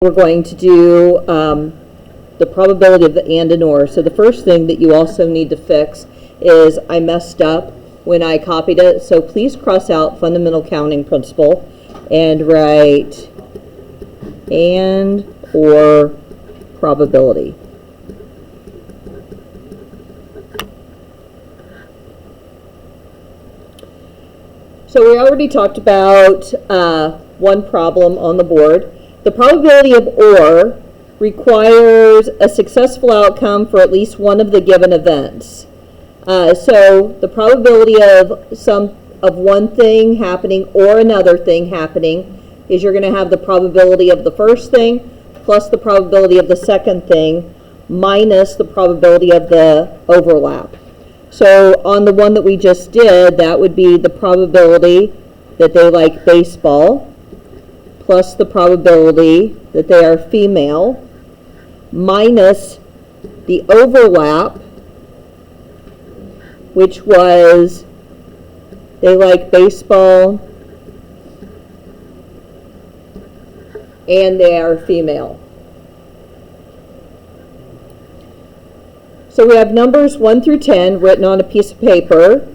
We're going to do the probability of the and or. So the first thing that you also need to fix is I messed up when I copied it. So please cross out fundamental counting principle and write and or probability. So we already talked about one problem on the board. The probability of or requires a successful outcome for at least one of the given events. So the probability of one thing happening or another thing happening is you're going to have the probability of the first thing plus the probability of the second thing minus the probability of the overlap. So on the one that we just did, that would be the probability that they like baseball plus the probability that they are female minus the overlap, which was they like baseball and they are female. So we have numbers 1 through 10 written on a piece of paper.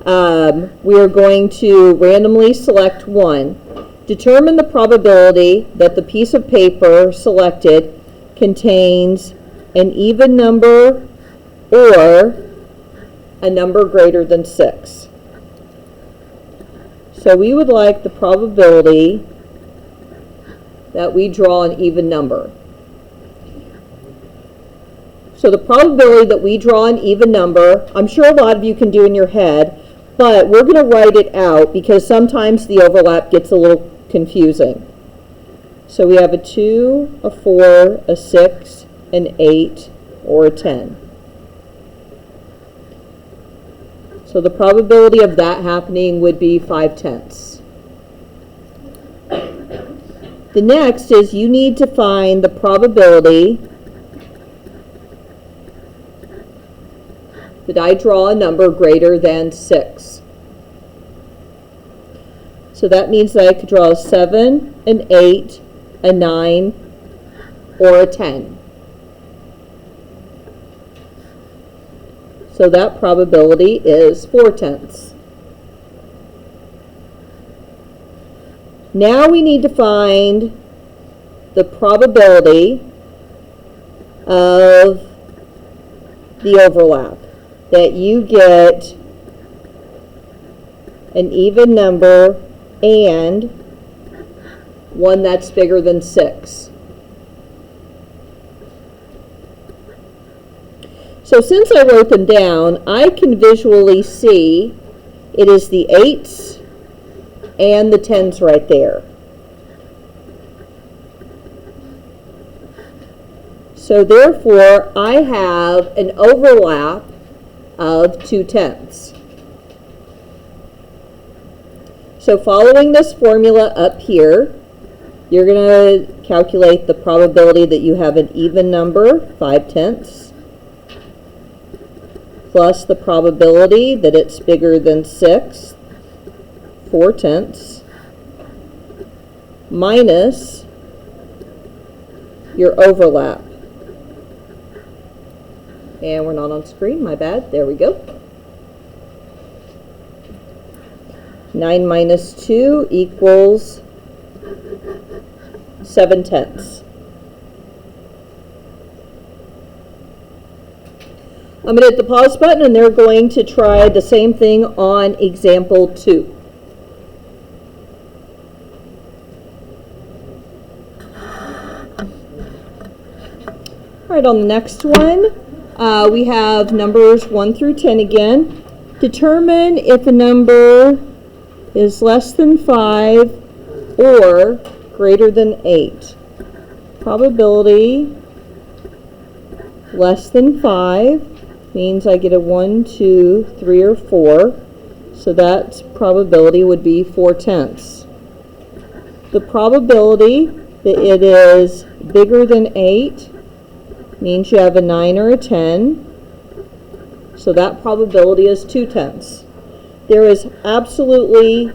We are going to randomly select one. Determine the probability that the piece of paper selected contains an even number or a number greater than 6. So we would like the probability that we draw an even number. So the probability that we draw an even number, I'm sure a lot of you can do in your head, but we're going to write it out because sometimes the overlap gets a little confusing. So we have a 2, a 4, a 6, an 8, or a 10. So the probability of that happening would be 5/10. The next is you need to find the probability that I draw a number greater than 6. So that means that I could draw a 7, an 8, a 9, or a 10. So that probability is 4/10. Now we need to find the probability of the overlap, that you get an even number and one that's bigger than 6. So since I wrote them down, I can visually see it is the 8s and the 10s right there. So therefore, I have an overlap of 2/10. So following this formula up here, you're going to calculate the probability that you have an even number, 5/10, plus the probability that it's bigger than 6, 4/10, minus your overlap. And we're not on screen, my bad. There we go. 9 minus 2 equals 7/10. I'm going to hit the pause button and they're going to try the same thing on example 2. All right, on the next one, we have numbers 1 through 10 again. Determine if a number is less than 5 or greater than 8. Probability less than 5 means I get a 1, 2, 3, or 4. So that probability would be 4/10. The probability that it is bigger than 8 means you have a 9 or a 10. So that probability is 2/10. There is absolutely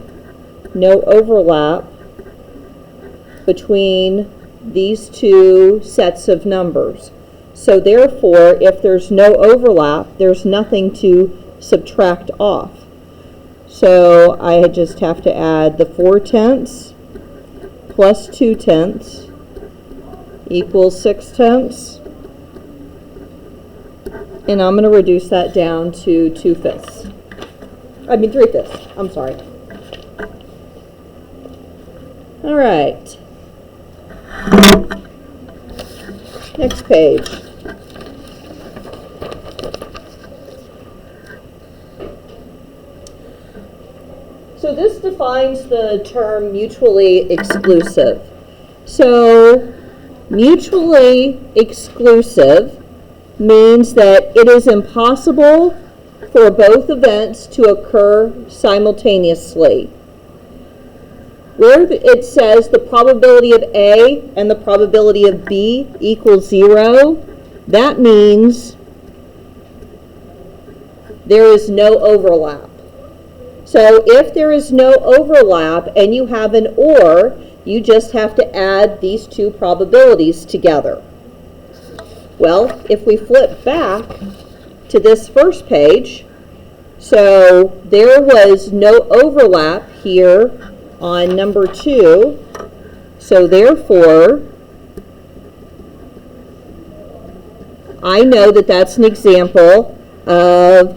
no overlap between these two sets of numbers. So therefore, if there's no overlap, there's nothing to subtract off. So I just have to add the 4/10 plus 2/10 equals 6/10. And I'm going to reduce that down to 3/5. I'm sorry. All right. Next page. So this defines the term mutually exclusive. So mutually exclusive means that it is impossible for both events to occur simultaneously. Where it says the probability of A and the probability of B equals 0, that means there is no overlap. So if there is no overlap and you have an OR, you just have to add these two probabilities together. Well, if we flip back to this first page, so there was no overlap here on number 2, so therefore I know that that's an example of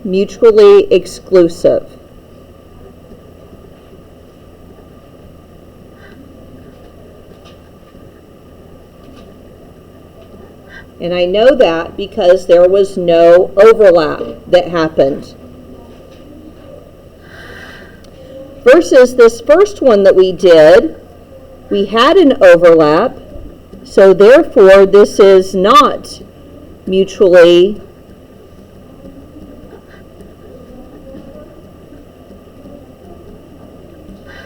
mutually exclusive. And I know that because there was no overlap that happened. Versus this first one that we did, we had an overlap, so therefore this is not mutually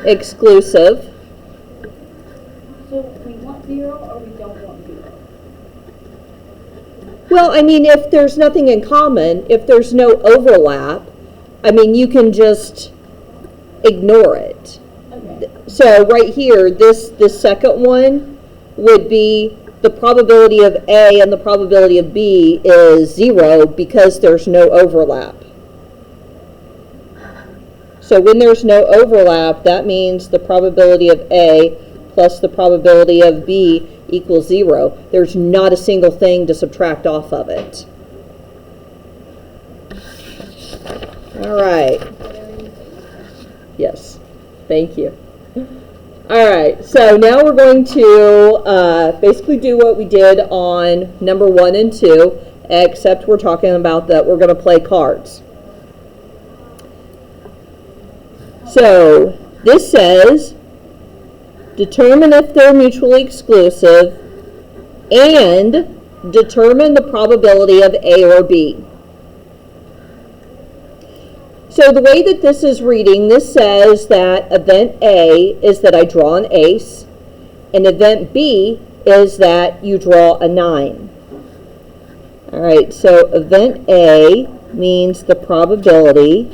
exclusive. So we want 0 or we don't want 0? Well, I mean, if there's nothing in common, if there's no overlap, I mean, you can just ignore it. Okay. So right here, this second one would be the probability of A and the probability of B is 0 because there's no overlap. So when there's no overlap, that means the probability of A plus the probability of B equals 0. There's not a single thing to subtract off of it. All right. Yes, thank you. All right, so now we're going to basically do what we did on number 1 and 2, except we're talking about that we're going to play cards. So this says, determine if they're mutually exclusive and determine the probability of A or B. So the way that this is reading, this says that event A is that I draw an ace, and event B is that you draw a 9. All right, so event A means the probability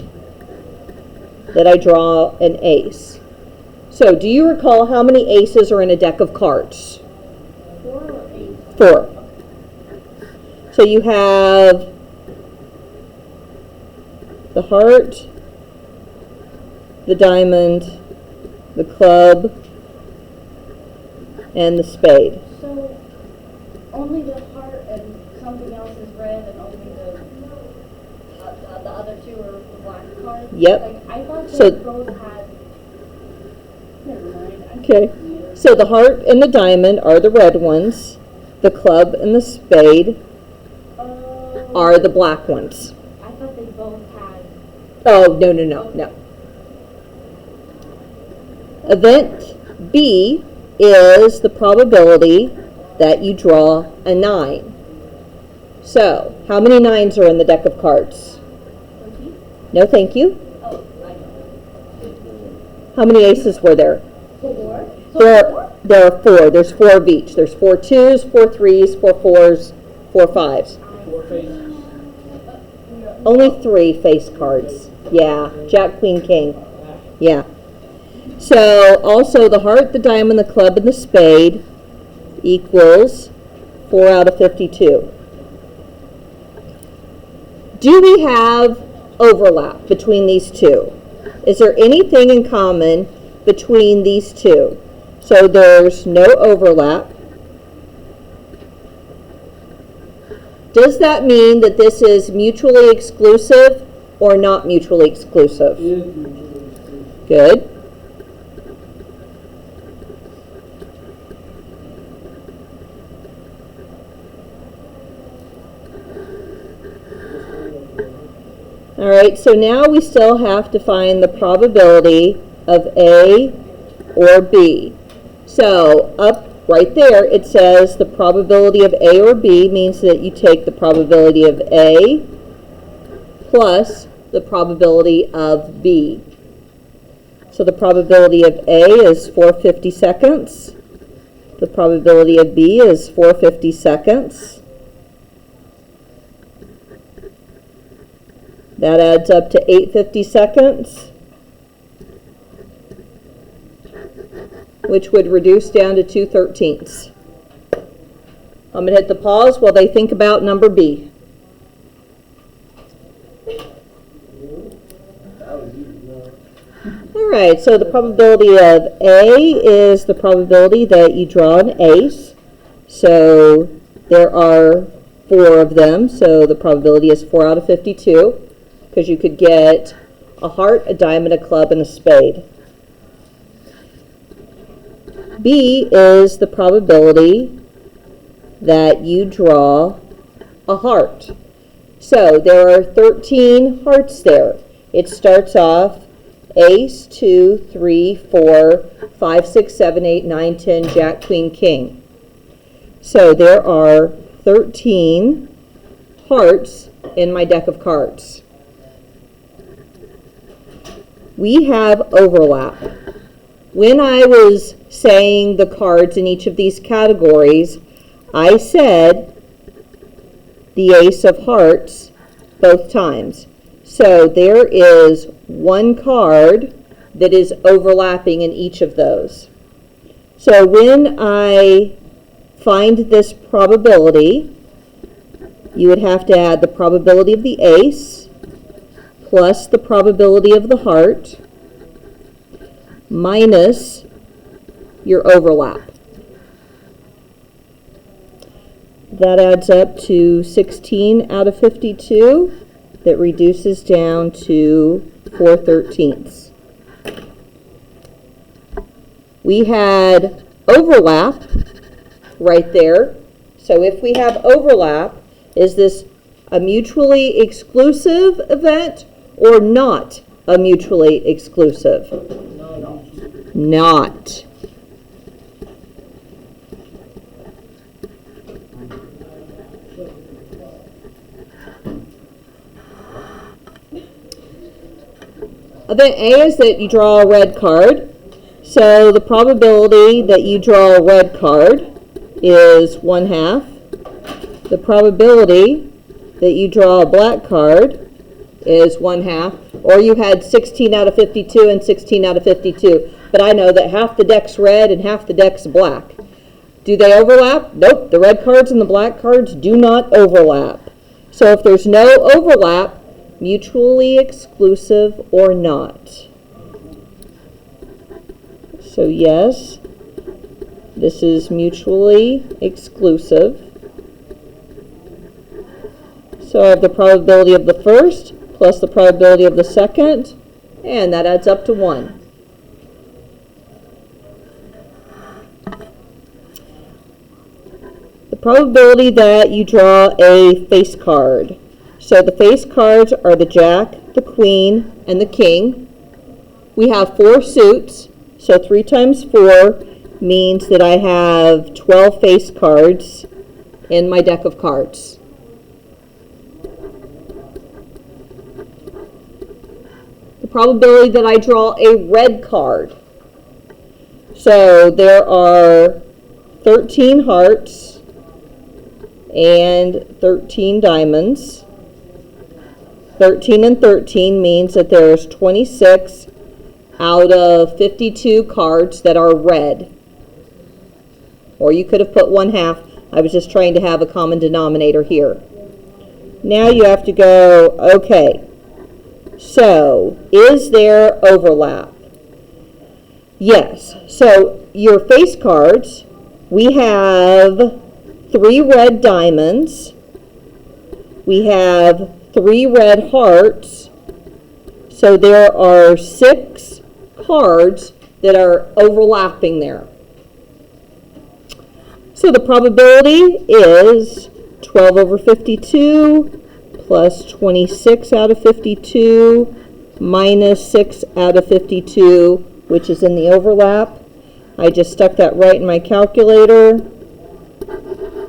that I draw an ace. So do you recall how many aces are in a deck of cards? 4 or 8? 4. So you have the heart, the diamond, the club, and the spade. So only the heart and something else is red, and only the other two are the black cards? Yep. Like, I thought So- they both had... Never mind. Okay. So the heart and the diamond are the red ones. The club and the spade are the black ones. I thought they both had... Oh, no. Event B is the probability that you draw a 9. So, how many 9s are in the deck of cards? 20? No, thank you. Oh, I know. How many aces were there? 4? There are 4. There's 4 of each. There's 4 2s, 4 3s, 4 4s, 4 5s. 4 faces. Only 3 face cards. Yeah, Jack, Queen, King. Yeah. So also the heart, the diamond, the club, and the spade equals 4 out of 52. Do we have overlap between these two? Is there anything in common between these two? So there's no overlap. Does that mean that this is mutually exclusive or not mutually exclusive? Good. All right, so now we still have to find the probability of A or B. So up right there, it says the probability of A or B means that you take the probability of A plus the probability of B. So the probability of A is 450 seconds. The probability of B is 450 seconds. That adds up to 850 seconds, which would reduce down to 2/13. I'm going to hit the pause while they think about number B. All right, so the probability of A is the probability that you draw an ace. So there are 4 of them, so the probability is 4 out of 52, because you could get a heart, a diamond, a club, and a spade. B is the probability that you draw a heart. So there are 13 hearts there. It starts off ace, 2, 3, 4, 5, 6, 7, 8, 9, 10, jack, queen, king. So there are 13 hearts in my deck of cards. We have overlap. When I was saying the cards in each of these categories, I said the ace of hearts both times. So there is one card that is overlapping in each of those. So when I find this probability, you would have to add the probability of the ace plus the probability of the heart minus your overlap. That adds up to 16 out of 52. That reduces down to 4/13. We had overlap right there. So if we have overlap, is this a mutually exclusive event or not a mutually exclusive? Not. Event A is that you draw a red card. So the probability that you draw a red card is 1/2. The probability that you draw a black card is 1/2. Or you had 16 out of 52 and 16 out of 52. But I know that half the deck's red and half the deck's black. Do they overlap? Nope. The red cards and the black cards do not overlap. So if there's no overlap, mutually exclusive or not? So yes, this is mutually exclusive. So I have the probability of the first plus the probability of the second, and that adds up to 1. The probability that you draw a face card. So the face cards are the jack, the queen, and the king. We have 4 suits, so 3 times 4 means that I have 12 face cards in my deck of cards. The probability that I draw a red card. So there are 13 hearts and 13 diamonds. 13 and 13 means that there's 26 out of 52 cards that are red. Or you could have put 1/2. I was just trying to have a common denominator here. Now you have to go, okay, so is there overlap? Yes. So your face cards, we have 3 red diamonds. We have 3 red hearts. So there are 6 cards that are overlapping there. So the probability is 12 over 52 plus 26 out of 52 minus 6 out of 52, which is in the overlap. I just stuck that right in my calculator,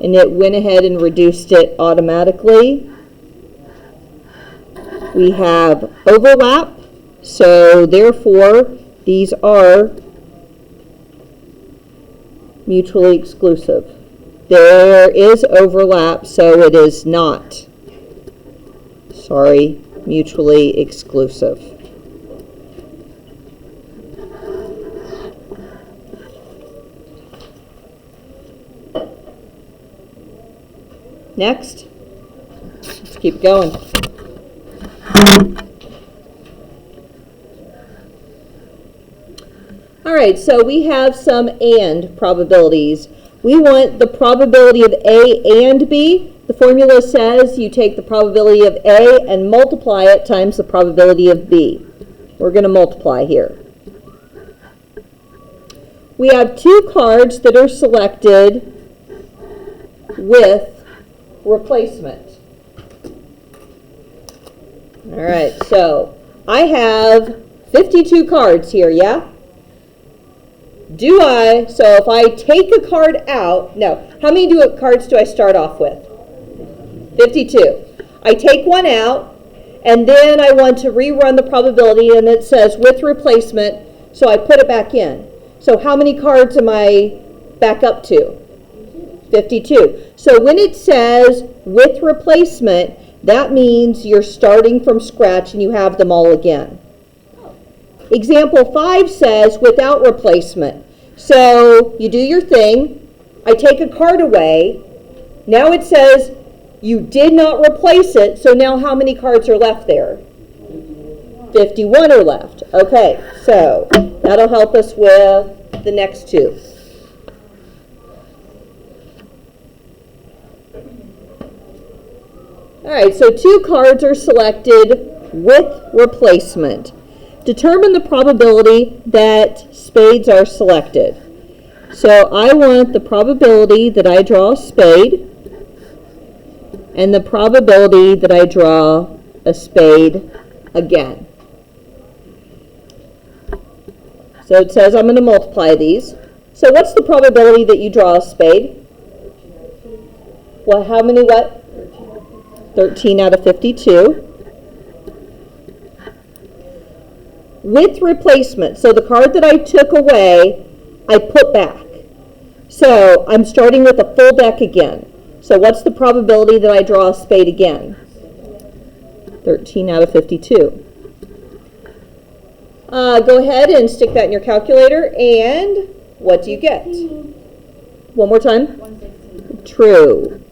and it went ahead and reduced it automatically. We have overlap, so therefore these are mutually exclusive. There is overlap, so it is not, mutually exclusive. Next, let's keep going. All right, so we have some and probabilities. We want the probability of A and B. The formula says you take the probability of A and multiply it times the probability of B. We're going to multiply here. We have 2 cards that are selected with replacement. All right, so I have 52 cards here, yeah? So if I take a card out, no, how many cards do I start off with? 52. I take one out, and then I want to rerun the probability, and it says with replacement, so I put it back in. So how many cards am I back up to? 52. So when it says with replacement, that means you're starting from scratch and you have them all again. Example 5 says without replacement. So you do your thing. I take a card away. Now it says you did not replace it. So now how many cards are left there? 51 are left. Okay, so that'll help us with the next 2. All right, so 2 cards are selected with replacement. Determine the probability that spades are selected. So I want the probability that I draw a spade and the probability that I draw a spade again. So it says I'm going to multiply these. So what's the probability that you draw a spade? Well, how many what? 13 out of 52. With replacement, so the card that I took away, I put back. So I'm starting with a full deck again. So what's the probability that I draw a spade again? 13 out of 52. Go ahead and stick that in your calculator, and what do you get? One more time. 116. True.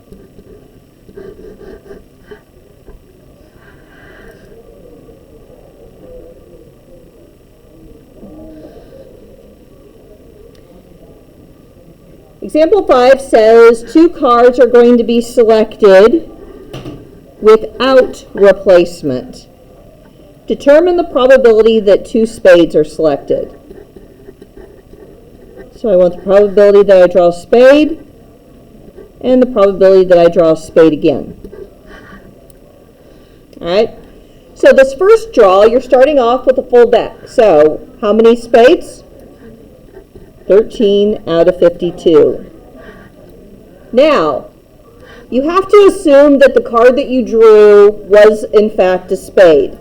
Example 5 says 2 cards are going to be selected without replacement. Determine the probability that 2 spades are selected. So I want the probability that I draw a spade and the probability that I draw a spade again. All right. So this first draw, you're starting off with a full deck. So how many spades? 13 out of 52. Now, you have to assume that the card that you drew was in fact a spade.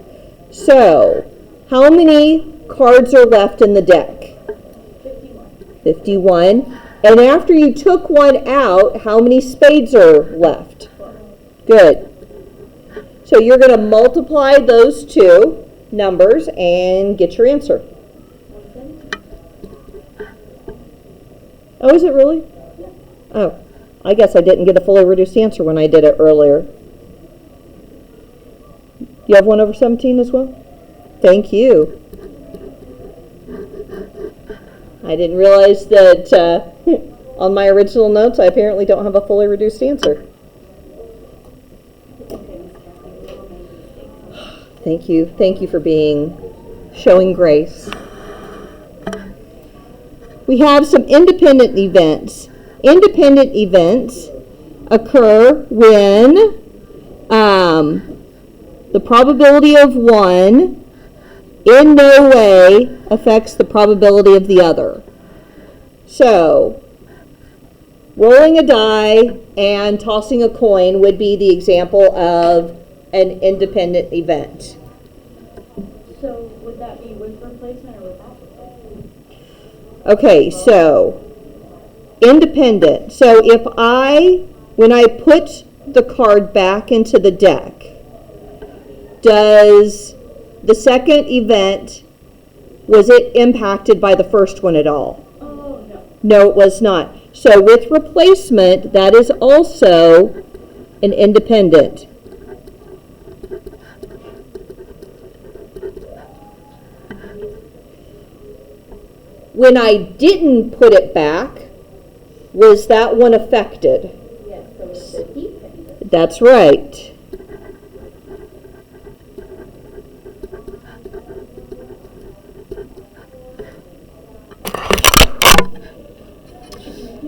So, how many cards are left in the deck? 51. And after you took one out, how many spades are left? Good. So you're going to multiply those 2 numbers and get your answer. Oh, is it really? Yeah. Oh, I guess I didn't get a fully reduced answer when I did it earlier. You have 1 over 17 as well? Thank you. I didn't realize that on my original notes I apparently don't have a fully reduced answer. Thank you. Thank you for showing grace. We have some independent events. Independent events occur when the probability of one in no way affects the probability of the other. So, rolling a die and tossing a coin would be the example of an independent event. So would that be with replacement or without replacement? Okay, so independent. So when I put the card back into the deck, does the second event, was it impacted by the first one at all? Oh, no. No, it was not. So with replacement, that is also an independent. When I didn't put it back, was that one affected? Yes, so it's a dependent. That's right.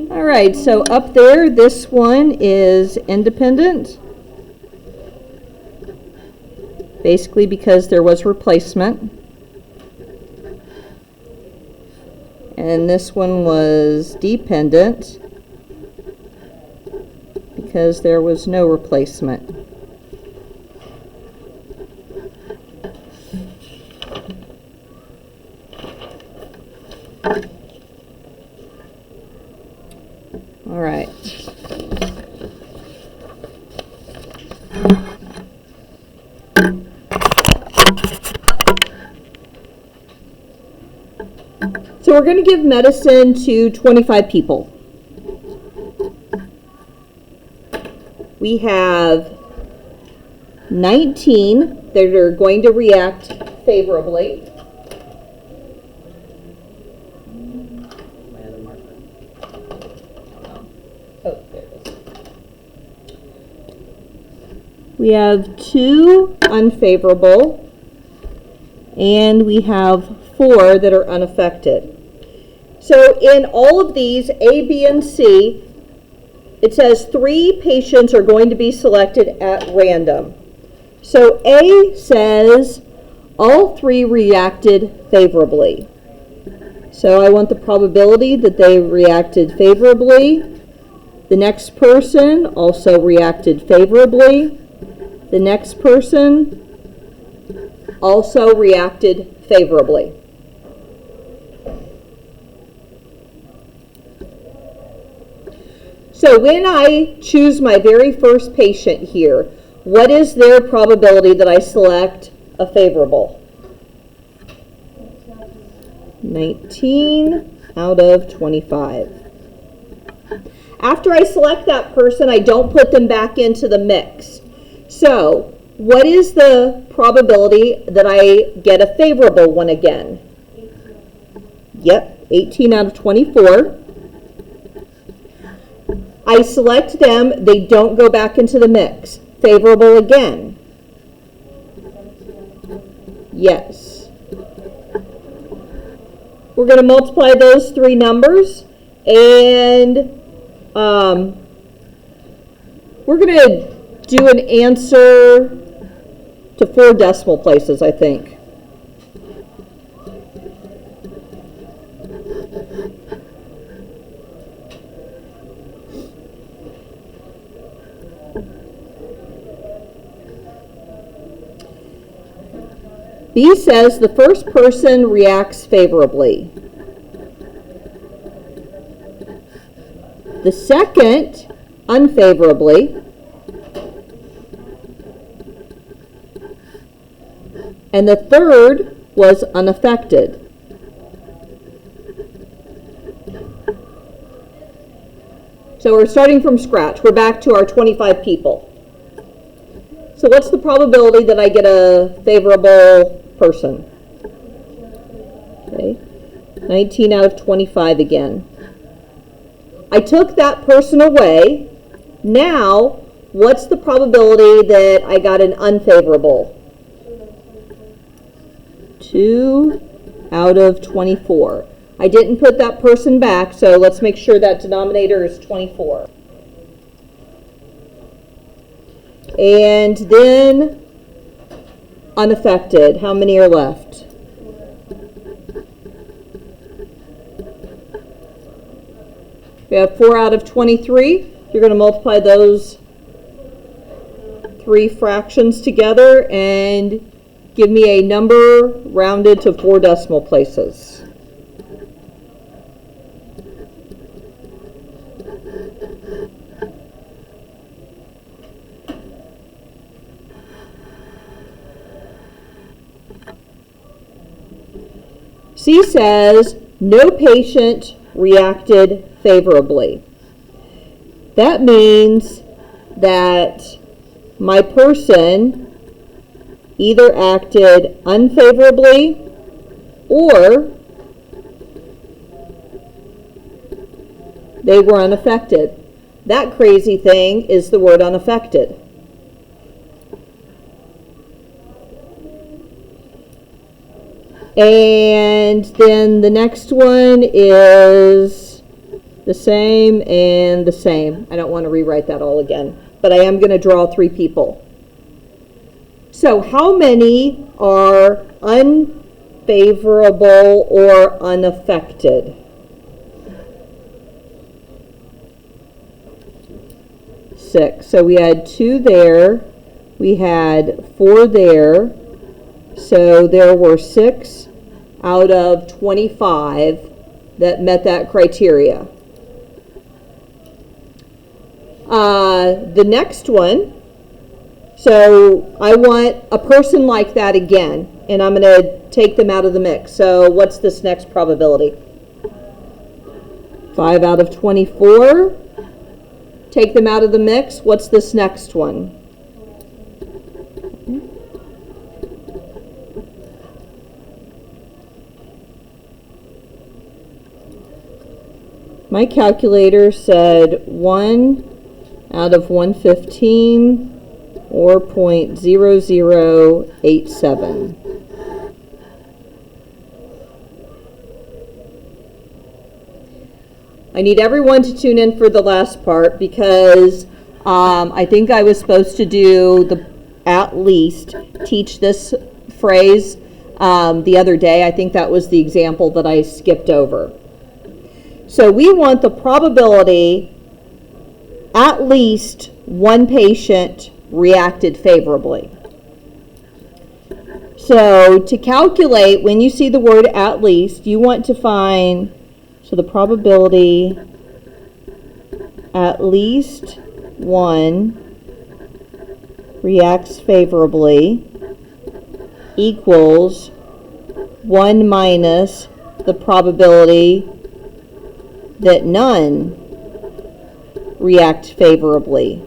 All right, so up there, this one is independent. Basically because there was replacement. And this one was dependent because there was no replacement. All right. So we're going to give medicine to 25 people. We have 19 that are going to react favorably. Oh, there it is. We have 2 unfavorable, and we have 4 that are unaffected. So in all of these, A, B, and C, it says 3 patients are going to be selected at random. So A says all 3 reacted favorably. So I want the probability that they reacted favorably. The next person also reacted favorably. The next person also reacted favorably. So when I choose my very first patient here, what is their probability that I select a favorable? 19 out of 25. After I select that person, I don't put them back into the mix. So what is the probability that I get a favorable one again? 18. Yep, 18 out of 24. I select them, they don't go back into the mix. Favorable again. Yes. We're going to multiply those 3 numbers, and we're going to do an answer to 4 decimal places, I think. B says the first person reacts favorably. The second, unfavorably. And the third was unaffected. So we're starting from scratch. We're back to our 25 people. So what's the probability that I get a favorable person? Okay, 19 out of 25 again. I took that person away. Now, what's the probability that I got an unfavorable? 2 out of 24. I didn't put that person back, so let's make sure that denominator is 24. And then unaffected. How many are left? We have 4 out of 23. You're going to multiply those three fractions together and give me a number rounded to 4 decimal places. C says, no patient reacted favorably. That means that my person either acted unfavorably or they were unaffected. That crazy thing is the word unaffected. And then the next one is the same and the same. I don't want to rewrite that all again, but I am going to draw 3 people. So how many are unfavorable or unaffected? 6. So we had 2 there. We had 4 there. So there were 6 out of 25 that met that criteria. The next one, so I want a person like that again, and I'm going to take them out of the mix. So what's this next probability? 5 out of 24. Take them out of the mix. What's this next one? My calculator said 1 out of 115 or 0.0087. I need everyone to tune in for the last part because I think I was supposed to do the at least, teach this phrase the other day. I think that was the example that I skipped over. So we want the probability at least one patient reacted favorably. So to calculate, when you see the word at least, you want to find, so the probability at least one reacts favorably equals 1 minus the probability that none react favorably.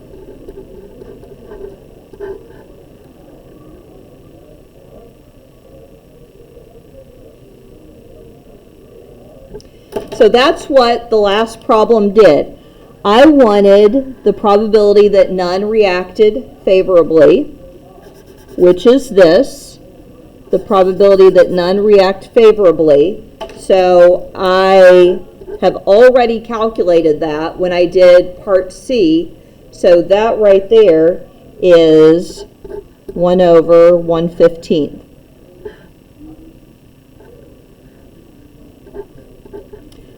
So that's what the last problem did. I wanted the probability that none reacted favorably, which is this, the probability that none react favorably. So I have already calculated that when I did part C. So that right there is 1 over 1/15.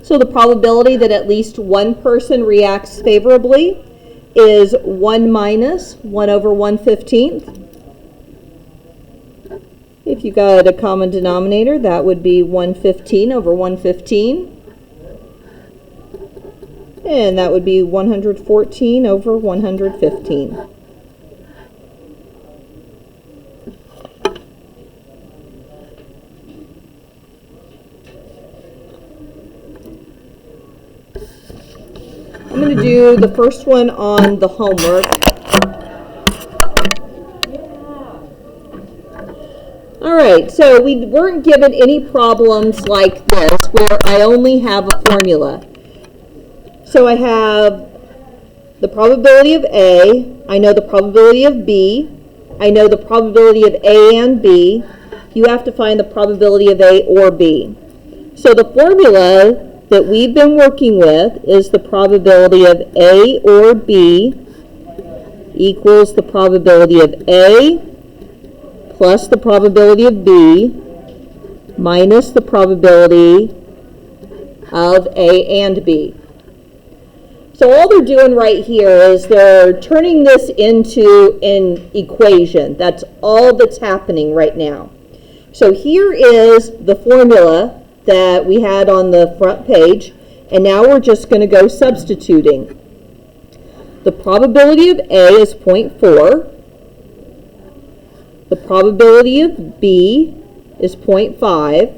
So the probability that at least one person reacts favorably is 1 minus 1 over 1/15. If you got a common denominator, that would be 1/15 over 1/15. And that would be 114 over 115. I'm going to do the first one on the homework. All right, so we weren't given any problems like this where I only have a formula. So I have the probability of A, I know the probability of B, I know the probability of A and B. You have to find the probability of A or B. So the formula that we've been working with is the probability of A or B equals the probability of A plus the probability of B minus the probability of A and B. So all they're doing right here is they're turning this into an equation. That's all that's happening right now. So here is the formula that we had on the front page, and now we're just going to go substituting. The probability of A is 0.4. The probability of B is 0.5.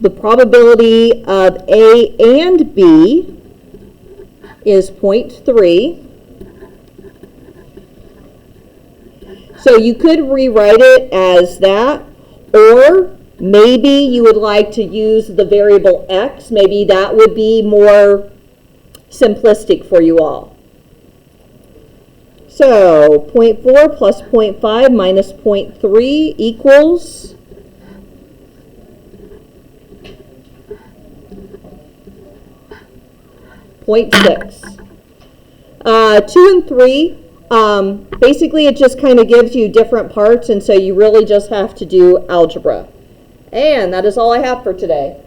The probability of A and B is 0.3. So you could rewrite it as that, or maybe you would like to use the variable x. Maybe that would be more simplistic for you all. So 0.4 plus 0.5 minus 0.3 equals 0.6. 2 and 3, basically it just kind of gives you different parts, and so you really just have to do algebra. And that is all I have for today.